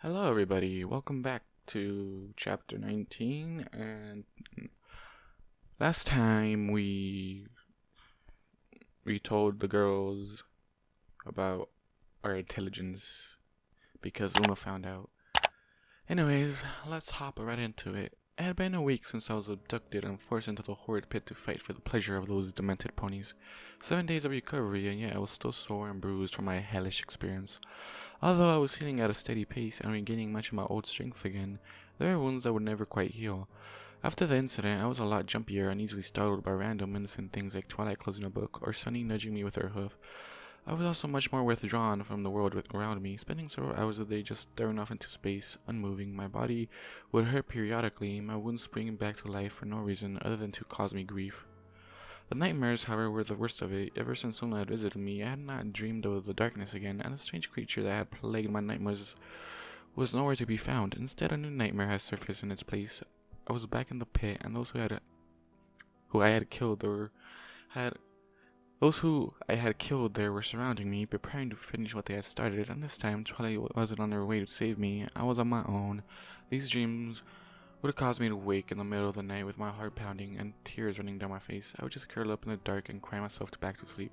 Hello everybody, welcome back to chapter 19, and last time we told the girls about our intelligence because Luna found out. Anyways, let's hop right into it. It had been a week since I was abducted and forced into the horrid pit to fight for the pleasure of those demented ponies. 7 days of recovery, and yet I was still sore and bruised from my hellish experience. Although I was healing at a steady pace and regaining much of my old strength again, there were wounds that would never quite heal. After the incident, I was a lot jumpier and easily startled by random innocent things like Twilight closing a book or Sunny nudging me with her hoof. I was also much more withdrawn from the world around me, spending several hours a day just staring off into space, unmoving. My body would hurt periodically, my wounds springing back to life for no reason other than to cause me grief. The nightmares, however, were the worst of it. Ever since Luna had visited me, I had not dreamed of the darkness again, and the strange creature that had plagued my nightmares was nowhere to be found. Instead, a new nightmare had surfaced in its place. I was back in the pit, and those who I had killed there were surrounding me, preparing to finish what they had started. And this time, Twilight wasn't on their way to save me. I was on my own. These dreams would have caused me to wake in the middle of the night with my heart pounding and tears running down my face. I would just curl up in the dark and cry myself back to sleep.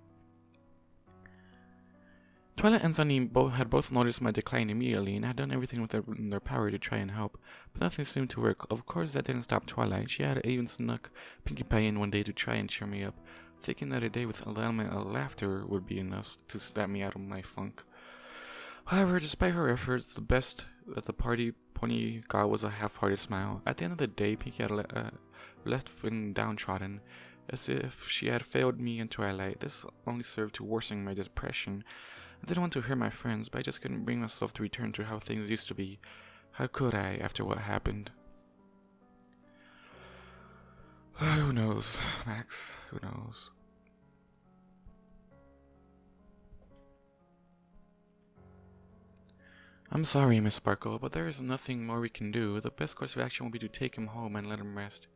Twilight and Sunny had both noticed my decline immediately and had done everything within their power to try and help, but nothing seemed to work. Of course, that didn't stop Twilight. She had even snuck Pinkie Pie in one day to try and cheer me up, thinking that a day with an element of laughter would be enough to snap me out of my funk. However, despite her efforts, the best that the pony got was a half-hearted smile. At the end of the day, Pinkie had left feeling downtrodden, as if she had failed me in Twilight. This only served to worsen my depression. I didn't want to hurt my friends, but I just couldn't bring myself to return to how things used to be. How could I, after what happened? Who knows, Max? Who knows? I'm sorry, Miss Sparkle, but there is nothing more we can do. The best course of action will be to take him home and let him rest.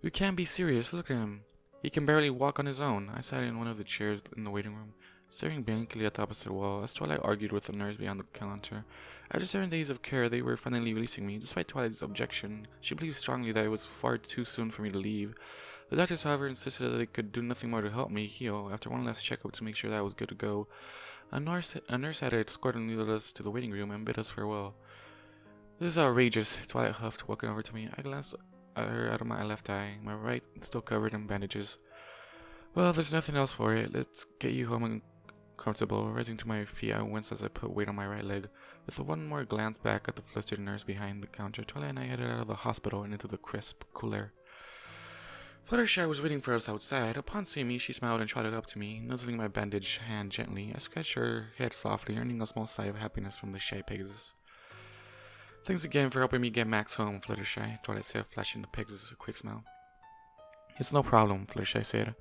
You can't be serious. Look at him. He can barely walk on his own. I sat in one of the chairs in the waiting room, staring blankly at the opposite wall, as Twilight argued with the nurse behind the counter. After 7 days of care, they were finally releasing me. Despite Twilight's objection, she believed strongly that it was far too soon for me to leave. The doctors, however, insisted that they could do nothing more to help me heal. After one last checkup to make sure that I was good to go, a nurse had escorted us to the waiting room and bid us farewell. This is outrageous, Twilight huffed, walking over to me. I glanced at her out of my left eye, my right still covered in bandages. Well, there's nothing else for it. Let's get you home and comfortable. Rising to my feet, I winced as I put weight on my right leg. With one more glance back at the flustered nurse behind the counter, Twilight and I headed out of the hospital and into the crisp, cool air. Fluttershy was waiting for us outside. Upon seeing me, she smiled and trotted up to me, nuzzling my bandaged hand gently. I scratched her head softly, earning a small sigh of happiness from the shy Pegasus. Thanks again for helping me get Max home, Fluttershy, Twilight said, flashing the Pegasus a quick smile. It's no problem, Fluttershy said,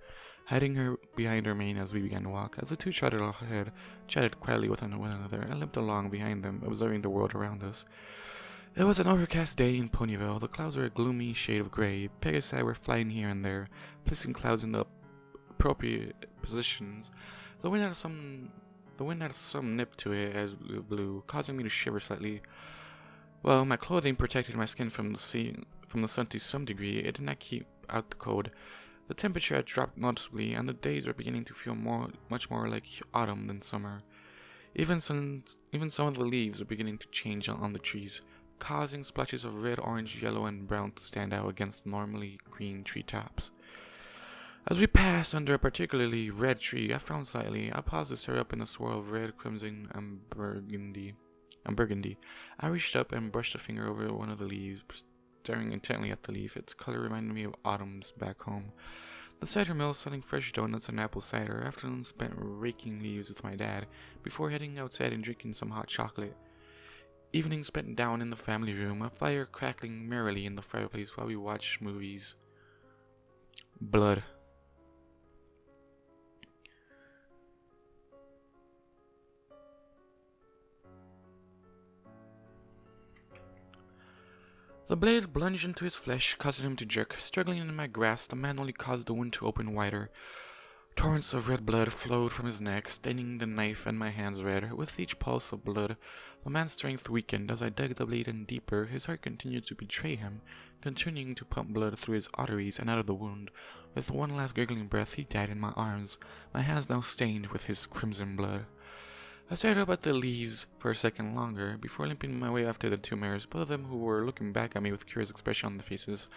hiding her behind her mane as we began to walk. As the two trotted ahead, chatted quietly with one another, and limped along behind them, observing the world around us. It was an overcast day in Ponyville. The clouds were a gloomy shade of gray. Pegasi were flying here and there, placing clouds in the appropriate positions. The wind had some nip to it as it blew, causing me to shiver slightly. While my clothing protected my skin from the sun to some degree, it did not keep out the cold. The temperature had dropped noticeably, and the days were beginning to feel much more like autumn than summer. Even some of the leaves were beginning to change on the trees, causing splashes of red, orange, yellow, and brown to stand out against normally green treetops. As we passed under a particularly red tree, I frowned slightly. I paused to stare up in a swirl of red, crimson, and burgundy. I reached up and brushed a finger over one of the leaves, staring intently at the leaf. Its color reminded me of autumn's back home. The cider mill selling fresh donuts and apple cider. Afternoon spent raking leaves with my dad, before heading outside and drinking some hot chocolate. Evening spent down in the family room, a fire crackling merrily in the fireplace while we watched movies. Blood. The blade plunged into his flesh, causing him to jerk. Struggling in my grasp, the man only caused the wound to open wider. Torrents of red blood flowed from his neck, staining the knife and my hands red. With each pulse of blood, the man's strength weakened. As I dug the blade in deeper, his heart continued to betray him, continuing to pump blood through his arteries and out of the wound. With one last gurgling breath, he died in my arms, my hands now stained with his crimson blood. I stared up at the leaves for a second longer, before limping my way after the two mares, both of them who were looking back at me with curious expression on their faces.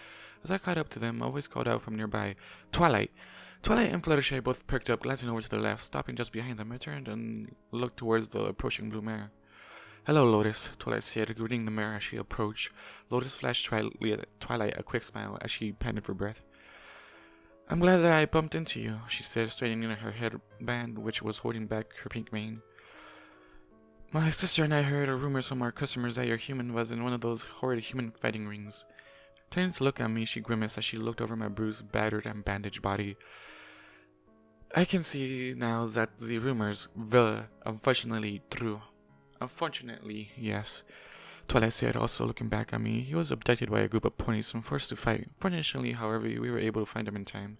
As I caught up to them, a voice called out from nearby, "Twilight!" Twilight and Fluttershy both perked up, glancing over to the left. Stopping just behind them, I turned and looked towards the approaching blue mare. "Hello, Lotus," Twilight said, greeting the mare as she approached. Lotus flashed Twilight a quick smile as she panted for breath. "I'm glad that I bumped into you," she said, straightening her headband, which was holding back her pink mane. "My sister and I heard rumors from our customers that your human was in one of those horrid human fighting rings." Turning to look at me, she grimaced as she looked over my bruised, battered, and bandaged body. "I can see now that the rumors were unfortunately true." "Unfortunately, yes," Twilight said, also looking back at me. "He was abducted by a group of ponies and forced to fight. Fortunately, however, we were able to find him in time."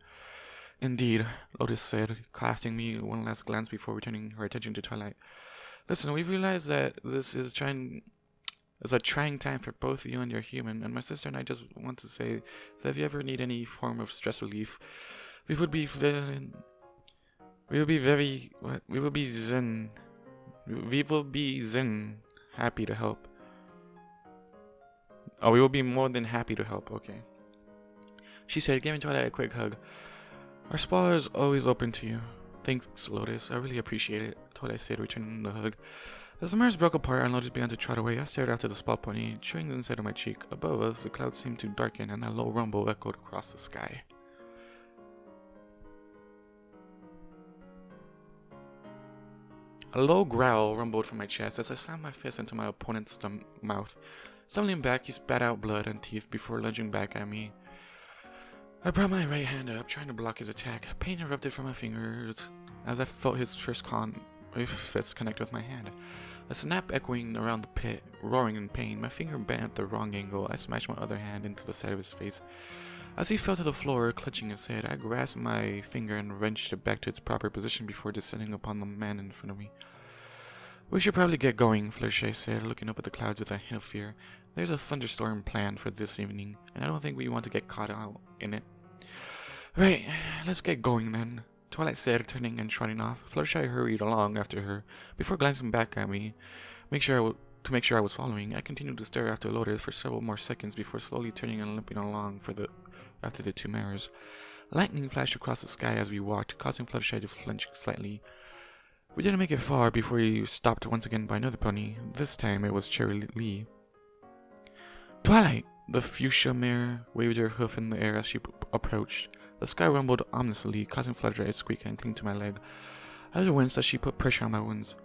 "Indeed," Lotus said, casting me one last glance before returning her attention to Twilight. "Listen, we've realized that this is a trying time for both you and your human, and my sister and I just want to say that if you ever need any form of stress relief, we will be happy to help." "Oh, we will be more than happy to help, okay," she said, giving Twilight a quick hug. "Our spa is always open to you." "Thanks, Lotus. I really appreciate it," Twilight said, returning the hug. As the mares broke apart and Lotus began to trot away, I stared after the spa pony, chewing the inside of my cheek. Above us, the clouds seemed to darken, and a low rumble echoed across the sky. A low growl rumbled from my chest as I slammed my fist into my opponent's mouth. Stumbling back, he spat out blood and teeth before lunging back at me. I brought my right hand up, trying to block his attack. Pain erupted from my fingers as I felt his fist connect with my hand. A snap echoing around the pit, roaring in pain. My finger bent at the wrong angle. I smashed my other hand into the side of his face. As he fell to the floor, clutching his head, I grasped my finger and wrenched it back to its proper position before descending upon the man in front of me. "We should probably get going," Fluttershy said, looking up at the clouds with a hint of fear. "There's a thunderstorm planned for this evening, and I don't think we want to get caught out in it." "Right, let's get going then," Twilight said, turning and trotting off. Fluttershy hurried along after her, before glancing back at me, to make sure I was following. I continued to stare after Lotus for several more seconds before slowly turning and limping along after the two mares. Lightning flashed across the sky as we walked, causing Fluttershy to flinch slightly. We didn't make it far before we stopped once again by another pony. This time it was Cherry Lee. "Twilight!" The fuchsia mare waved her hoof in the air as she approached. The sky rumbled ominously, causing Fluttershy to squeak and cling to my leg. I winced as she put pressure on my wounds.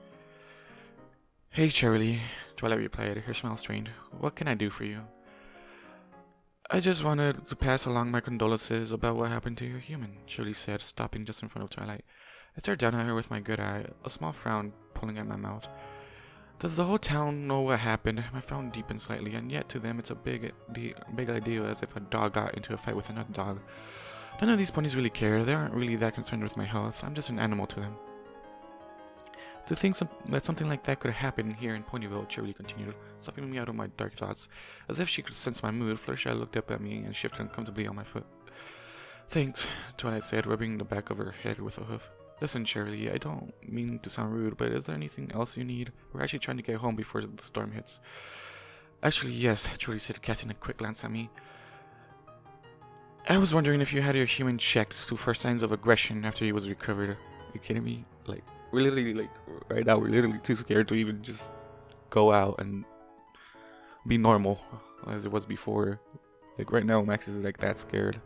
"Hey, Cherry," Twilight replied, her smile strained. "What can I do for you?" "I just wanted to pass along my condolences about what happened to your human," Cherry said, stopping just in front of Twilight. I stared down at her with my good eye, a small frown pulling at my mouth. "Does the whole town know what happened?" My frown deepened slightly, and yet to them it's a big idea, as if a dog got into a fight with another dog. None of these ponies really care. They aren't really that concerned with my health. I'm just an animal to them. "To think that something like that could happen here in Ponyville," Cherry continued, sucking me out of my dark thoughts. As if she could sense my mood, Fluttershy looked up at me and shifted uncomfortably on my foot. "Thanks," Twilight said, rubbing the back of her head with a hoof. "Listen, Cherry, I don't mean to sound rude, but is there anything else you need? We're actually trying to get home before the storm hits." "Actually, yes," Cherry said, casting a quick glance at me. "I was wondering if you had your human checked for signs of aggression after he was recovered." Are you kidding me? We're literally, right now, we're literally too scared to even just go out and be normal as it was before. Right now, Max is that scared.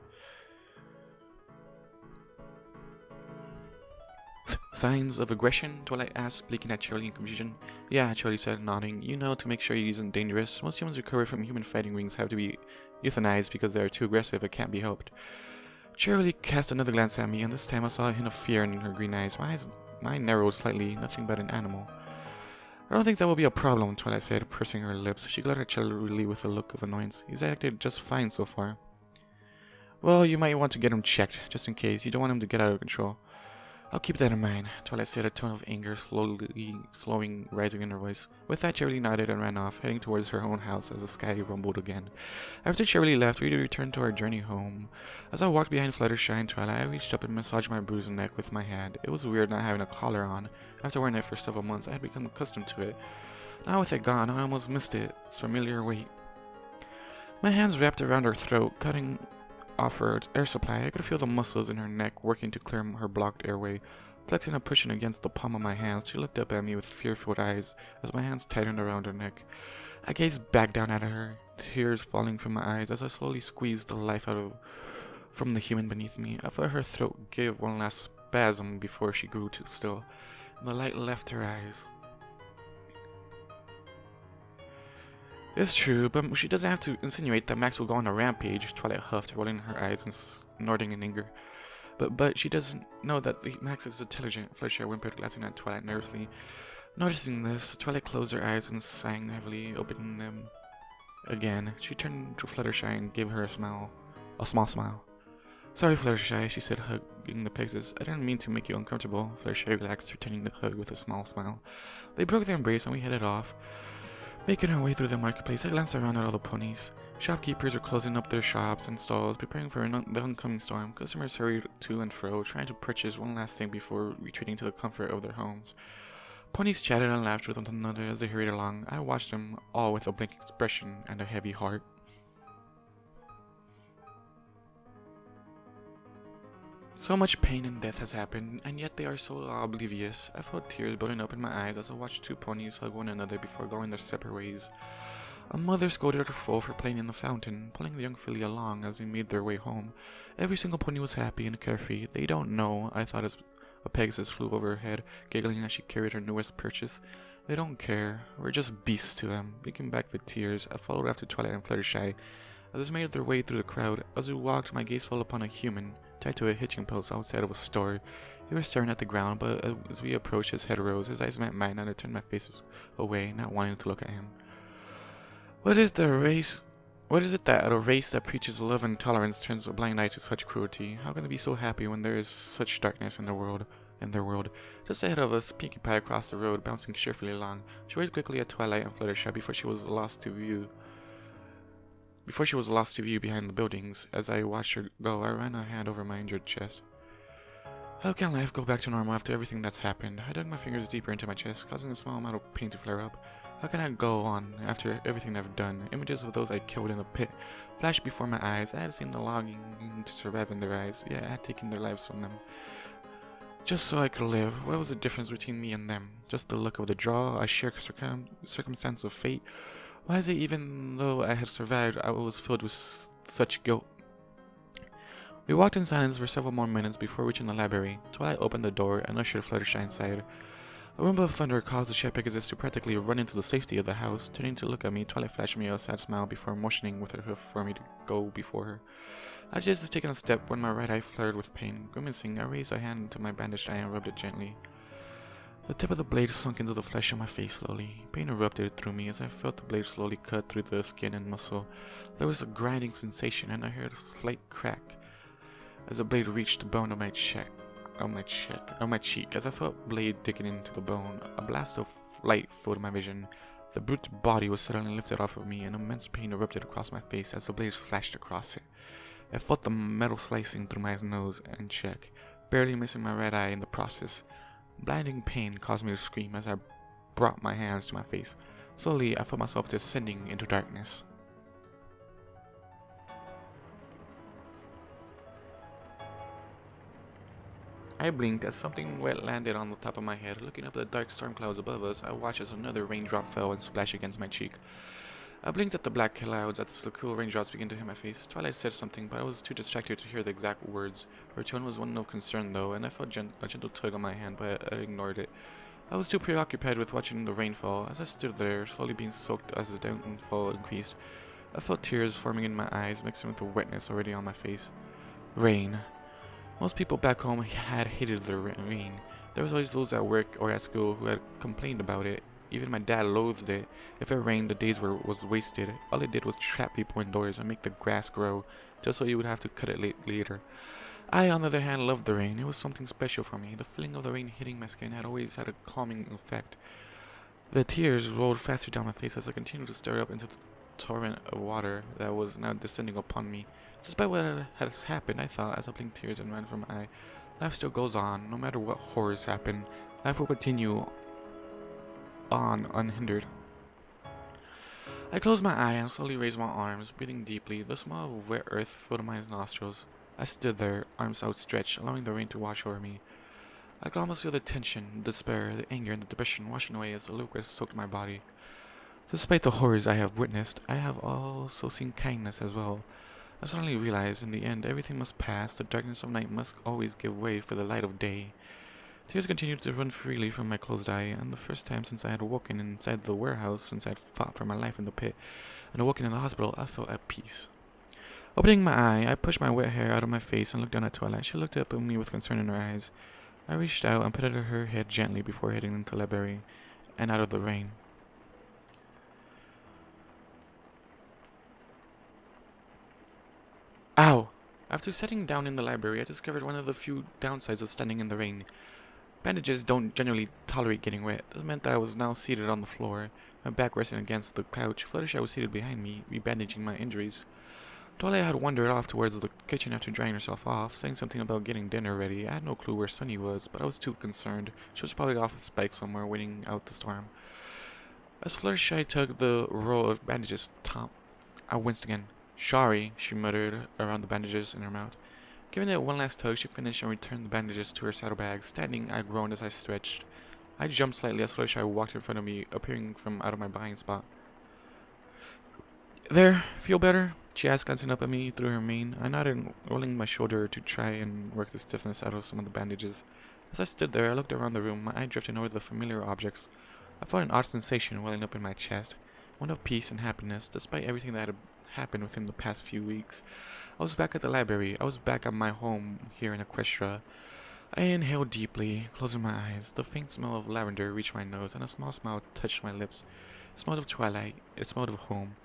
"Signs of aggression?" Twilight asked, blinking at Cherry in confusion. "Yeah," Cherry said, nodding. "You know, to make sure he isn't dangerous. Most humans recovered from human fighting rings have to be euthanized because they are too aggressive and can't be helped." Cherry cast another glance at me, and this time I saw a hint of fear in her green eyes. Mine narrowed slightly, nothing but an animal. "I don't think that will be a problem," Twilight said, pursing her lips. She glared at Cherry with a look of annoyance. "He's acted just fine so far." "Well, you might want to get him checked, just in case. You don't want him to get out of control." I'll keep that in mind, Twilight said, a tone of anger rising in her voice. With that, Cheverly nodded and ran off, heading towards her own house as the sky rumbled again. After Cheverly left, we returned to our journey home. As I walked behind Fluttershy and Twilight, I reached up and massaged my bruised neck with my hand. It was weird not having a collar on. After wearing it for several months, I had become accustomed to it. Now with it gone, I almost missed its familiar weight. My hands wrapped around her throat, cutting off her air supply. I could feel the muscles in her neck working to clear her blocked airway. Flexing and pushing against the palm of my hands, she looked up at me with fearful eyes as my hands tightened around her neck. I gazed back down at her, tears falling from my eyes as I slowly squeezed the life from the human beneath me. I felt her throat give one last spasm before she grew too still, and the light left her eyes. It's true, but she doesn't have to insinuate that Max will go on a rampage, Twilight huffed, rolling her eyes and snorting in anger. But she doesn't know that Max is intelligent, Fluttershy whimpered, glancing at Twilight nervously. Noticing this, Twilight closed her eyes and sang heavily, opening them again. She turned to Fluttershy and gave her a small smile. Sorry, Fluttershy, she said, hugging the Pegasus. I didn't mean to make you uncomfortable. Fluttershy relaxed, returning the hug with a small smile. They broke their embrace and we headed off. Making our way through the marketplace, I glanced around at all the ponies. Shopkeepers were closing up their shops and stalls, preparing for the oncoming storm. Customers hurried to and fro, trying to purchase one last thing before retreating to the comfort of their homes. Ponies chatted and laughed with one another as they hurried along. I watched them all with a blank expression and a heavy heart. So much pain and death has happened, and yet they are so oblivious. I felt tears building up in my eyes as I watched two ponies hug one another before going their separate ways. A mother scolded her foal for playing in the fountain, pulling the young filly along as they made their way home. Every single pony was happy and carefree. They don't know, I thought as a Pegasus flew over her head, giggling as she carried her newest purchase. They don't care. We're just beasts to them. Blinking back the tears, I followed after Twilight and Fluttershy. As they made their way through the crowd, as we walked, my gaze fell upon a human, tied to a hitching post outside of a store. He was staring at the ground, but as we approached, his head rose, his eyes met mine, and I turned my face away, not wanting to look at him. What is it that a race that preaches love and tolerance turns a blind eye to such cruelty? How can they be so happy when there is such darkness in their world? Just ahead of us, Pinkie Pie crossed the road, bouncing cheerfully along. She waved quickly at Twilight and Fluttershy before she was lost to view behind the buildings. As I watched her go, I ran a hand over my injured chest. How can life go back to normal after everything that's happened? I dug my fingers deeper into my chest, causing a small amount of pain to flare up. How can I go on after everything I've done? Images of those I killed in the pit flashed before my eyes. I had seen the longing to survive in their eyes. Yeah, I had taken their lives from them, just so I could live. What was the difference between me and them? Just the look of the draw, a sheer circumstance of fate? Why is it even though I had survived, I was filled with such guilt? We walked in silence for several more minutes before reaching the library. Twilight opened the door and ushered Fluttershy inside. A rumble of thunder caused the shed Pegasus to practically run into the safety of the house. Turning to look at me, Twilight flashed me a sad smile before motioning with her hoof for me to go before her. I had just taken a step when my right eye flared with pain. Grimacing, I raised a hand to my bandaged eye and rubbed it gently. The tip of the blade sunk into the flesh of my face slowly. Pain erupted through me as I felt the blade slowly cut through the skin and muscle. There was a grinding sensation and I heard a slight crack as the blade reached the bone of my cheek. As I felt blade digging into the bone, a blast of light filled my vision. The brute's body was suddenly lifted off of me and immense pain erupted across my face as the blade slashed across it. I felt the metal slicing through my nose and cheek, barely missing my right eye in the process. Blinding pain caused me to scream as I brought my hands to my face. Slowly, I felt myself descending into darkness. I blinked as something wet landed on the top of my head. Looking up at the dark storm clouds above us, I watched as another raindrop fell and splashed against my cheek. I blinked at the black clouds as the cool raindrops began to hit my face. Twilight said something, but I was too distracted to hear the exact words. Her tone was one of concern, though, and I felt a gentle tug on my hand, but I ignored it. I was too preoccupied with watching the rain fall. As I stood there, slowly being soaked as the downfall increased, I felt tears forming in my eyes, mixing with the wetness already on my face. Rain. Most people back home had hated the rain. There was always those at work or at school who had complained about it. Even my dad loathed it. If it rained, the days was wasted. All it did was trap people indoors and make the grass grow, just so you would have to cut it later. I, on the other hand, loved the rain. It was something special for me. The feeling of the rain hitting my skin had always had a calming effect. The tears rolled faster down my face as I continued to stare up into the torrent of water that was now descending upon me. Despite what had happened, I thought, as I blinked tears and ran from my eye, life still goes on. No matter what horrors happen, life will continue on unhindered. I closed my eye and slowly raised my arms, breathing deeply. The smell of wet earth filled my nostrils. I stood there, arms outstretched, allowing the rain to wash over me. I could almost feel the tension, the despair, the anger, and the depression washing away as the liquid soaked my body. Despite the horrors I have witnessed, I have also seen kindness as well. I suddenly realized in the end everything must pass, the darkness of night must always give way for the light of day. Tears continued to run freely from my closed eye, and the first time since I had woken inside the warehouse, since I had fought for my life in the pit, and awoken in the hospital, I felt at peace. Opening my eye, I pushed my wet hair out of my face and looked down at Twilight. She looked up at me with concern in her eyes. I reached out and patted her head gently before heading into the library and out of the rain. Ow! After sitting down in the library, I discovered one of the few downsides of standing in the rain. Bandages don't generally tolerate getting wet. This meant that I was now seated on the floor, my back resting against the couch. Fluttershy was seated behind me, rebandaging my injuries. Twilight had wandered off towards the kitchen after drying herself off, saying something about getting dinner ready. I had no clue where Sunny was, but I was too concerned. She was probably off with Spike somewhere, waiting out the storm. As Fluttershy tugged the roll of bandages top, I winced again. Sorry, she muttered around the bandages in her mouth. Giving it one last tug, she finished and returned the bandages to her saddlebag. Standing, I groaned as I stretched. I jumped slightly as Fluttershy walked in front of me, appearing from out of my blind spot. There, feel better? She asked, glancing up at me through her mane. I nodded, rolling my shoulder to try and work the stiffness out of some of the bandages. As I stood there, I looked around the room, my eye drifting over the familiar objects. I felt an odd sensation welling up in my chest, one of peace and happiness, despite everything that had happened within the past few weeks. I was back at the library. I was back at my home here in Equestria. I inhaled deeply, closing my eyes. The faint smell of lavender reached my nose, and a small smile touched my lips. It smelled of twilight. It smelled of home.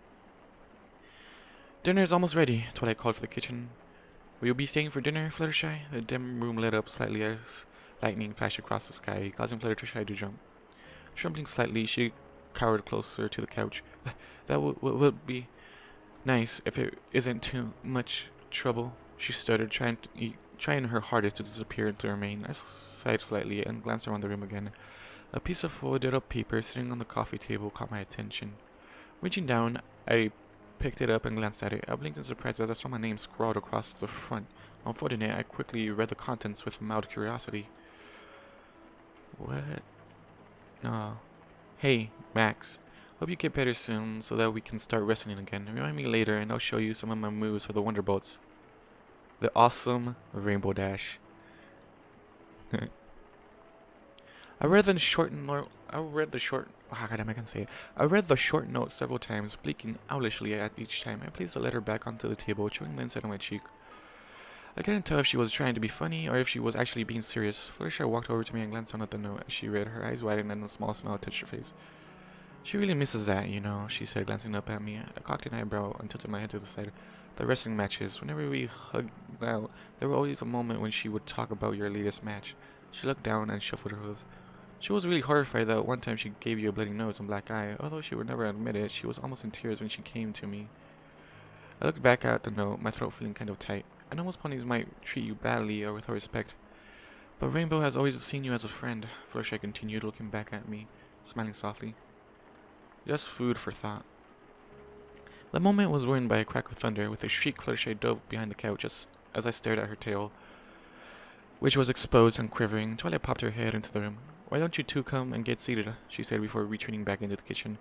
Dinner is almost ready, Twilight called from the kitchen. Will you be staying for dinner, Fluttershy? The dim room lit up slightly as lightning flashed across the sky, causing Fluttershy to jump. Trembling slightly, she cowered closer to the couch. That would be nice if it isn't too much trouble, she stuttered, trying her hardest to disappear into her mane. I sighed slightly and glanced around the room again. A piece of folded up paper sitting on the coffee table caught my attention. Reaching down, I picked it up and glanced at it. I blinked in surprise as I saw my name scrawled across the front. Unfolding it, I quickly read the contents with mild curiosity. What? Hey, Max. Hope you get better soon so that we can start wrestling again. Remind me later and I'll show you some of my moves for the Wonderbolts. The awesome Rainbow Dash. I read the short note several times, blinking owlishly at each time. I placed the letter back onto the table, chewing the inside of my cheek. I couldn't tell if she was trying to be funny or if she was actually being serious. Fluttershy walked over to me and glanced down at the note as she read. Her eyes widened and a small smile touched her face. She really misses that, you know, she said, glancing up at me. I cocked an eyebrow and tilted my head to the side. The wrestling matches. Whenever we hugged out, there was always a moment when she would talk about your latest match. She looked down and shuffled her hooves. She was really horrified that one time she gave you a bloody nose and black eye. Although she would never admit it, she was almost in tears when she came to me. I looked back at the note, my throat feeling kind of tight. I know most ponies might treat you badly or without respect, but Rainbow has always seen you as a friend, Fluttershy continued, looking back at me, smiling softly. Just food for thought. The moment was ruined by a crack of thunder. With a shriek, Fluttershy dove behind the couch as I stared at her tail, which was exposed and quivering. Twilight popped her head into the room. Why don't you two come and get seated, she said before retreating back into the kitchen.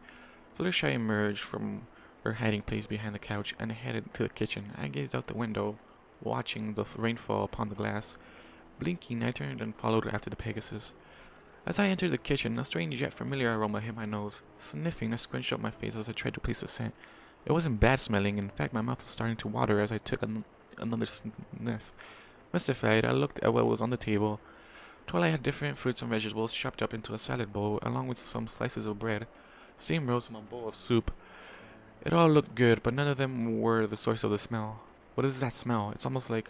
Fluttershy emerged from her hiding place behind the couch and headed to the kitchen. I gazed out the window, watching the rainfall upon the glass. Blinking, I turned and followed after the Pegasus. As I entered the kitchen, a strange yet familiar aroma hit my nose. Sniffing, I scrunched up my face as I tried to place the scent. It wasn't bad smelling. In fact, my mouth was starting to water as I took another sniff. Mystified, I looked at what was on the table. Twilight had different fruits and vegetables chopped up into a salad bowl, along with some slices of bread. Steam rose from a bowl of soup. It all looked good, but none of them were the source of the smell. What is that smell? It's almost like...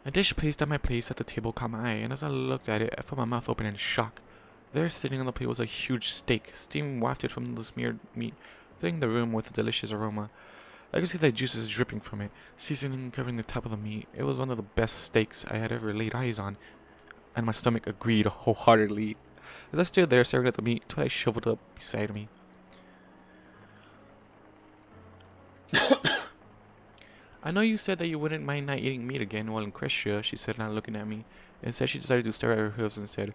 A dish placed at my place at the table caught my eye, and as I looked at it, I felt my mouth open in shock. There, sitting on the plate, was a huge steak. Steam wafted from the smeared meat, filling the room with a delicious aroma. I could see the juices dripping from it, seasoning covering the top of the meat. It was one of the best steaks I had ever laid eyes on, and my stomach agreed wholeheartedly. As I stood there staring at the meat, Twilight shoveled up beside me. I know you said that you wouldn't mind not eating meat again while in Equestria, she said, not looking at me. Instead, she decided to stare at her hooves instead,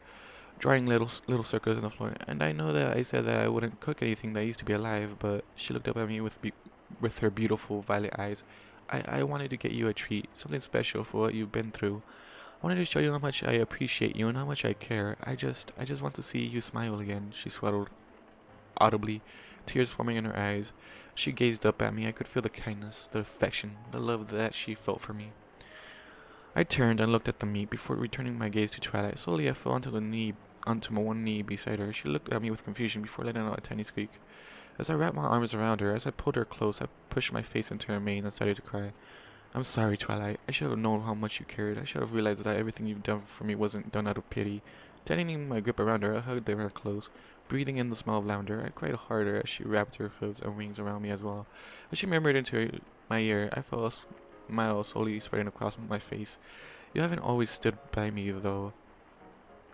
drawing little circles on the floor. And I know that I said that I wouldn't cook anything that used to be alive, but she looked up at me with her beautiful violet eyes. I wanted to get you a treat, something special for what you've been through. I wanted to show you how much I appreciate you and how much I care. I just want to see you smile again, she swallowed audibly, tears forming in her eyes. She gazed up at me. I could feel the kindness, the affection, the love that she felt for me. I turned and looked at the meat before returning my gaze to Twilight. Slowly I fell onto my one knee beside her. She looked at me with confusion before letting out a tiny squeak. As I wrapped my arms around her, as I pulled her close, I pushed my face into her mane and started to cry. I'm sorry, Twilight. I should have known how much you cared. I should have realized that everything you've done for me wasn't done out of pity. Tightening my grip around her, I hugged her close. Breathing in the smell of lavender, I cried harder as she wrapped her hooves and wings around me as well. As she murmured into my ear, I felt a smile slowly spreading across my face. You haven't always stood by me, though.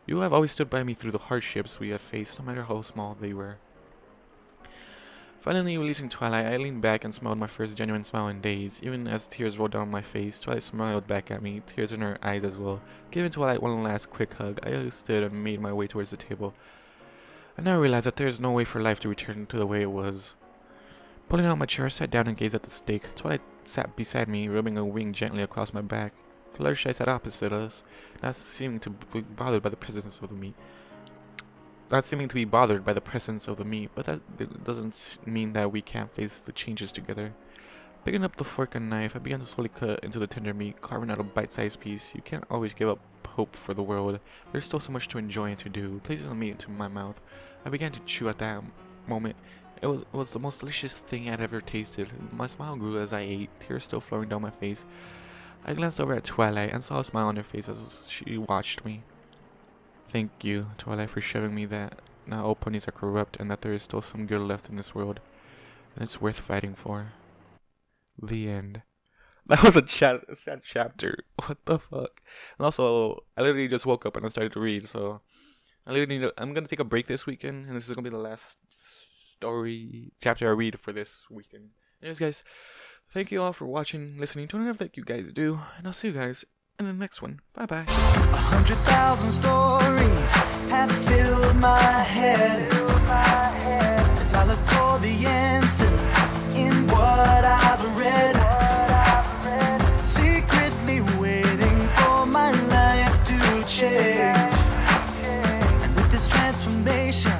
You have always stood by me through the hardships we have faced, no matter how small they were. Finally releasing Twilight, I leaned back and smiled my first genuine smile in days. Even as tears rolled down my face, Twilight smiled back at me, tears in her eyes as well. Giving Twilight one last quick hug, I stood and made my way towards the table. I now realized that there is no way for life to return to the way it was. Pulling out my chair, I sat down and gazed at the steak. Twilight sat beside me, rubbing a wing gently across my back. Fluttershy sat opposite us, not seeming to be bothered by the presence of the meat. But that doesn't mean that we can't face the changes together. Picking up the fork and knife, I began to slowly cut into the tender meat, carving out a bite-sized piece. You can't always give up hope for the world. There's still so much to enjoy and to do. Placing the meat into my mouth, I began to chew at that moment. It was the most delicious thing I'd ever tasted. My smile grew as I ate, tears still flowing down my face. I glanced over at Twilight and saw a smile on her face as she watched me. Thank you, Twilight, for showing me that not all ponies are corrupt and that there is still some good left in this world. And it's worth fighting for. The end. That was a sad chapter. What the fuck? And also, I literally just woke up and I started to read, so I'm gonna take a break this weekend, and this is gonna be the last chapter I read for this weekend. Anyways, guys, thank you all for watching, listening to whatever that you guys do, and I'll see you guys in the next one. Bye bye. 100,000 stories have filled my head as I look for the answers in what I've read. Secretly waiting for my life to change, and with this transformation